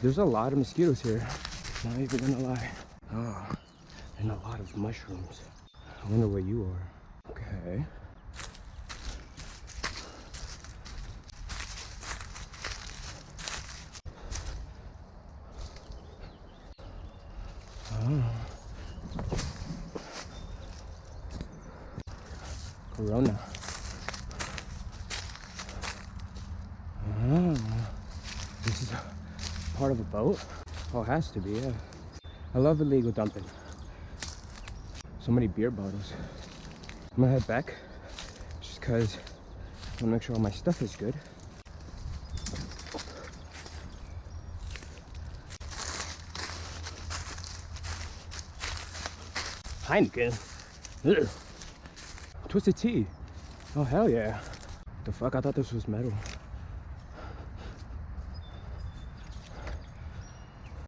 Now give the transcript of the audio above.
There's a lot of mosquitoes here. Not even gonna lie. Oh, and a lot of mushrooms. I wonder where you are. Okay. Oh. Corona. Oh. This is part of a boat? Oh, it has to be, yeah. I love illegal dumping. So many beer bottles. I'm gonna head back just because I wanna make sure all my stuff is good. Heineken. Ugh. Twisted tea. Oh hell yeah. The fuck, I thought this was metal.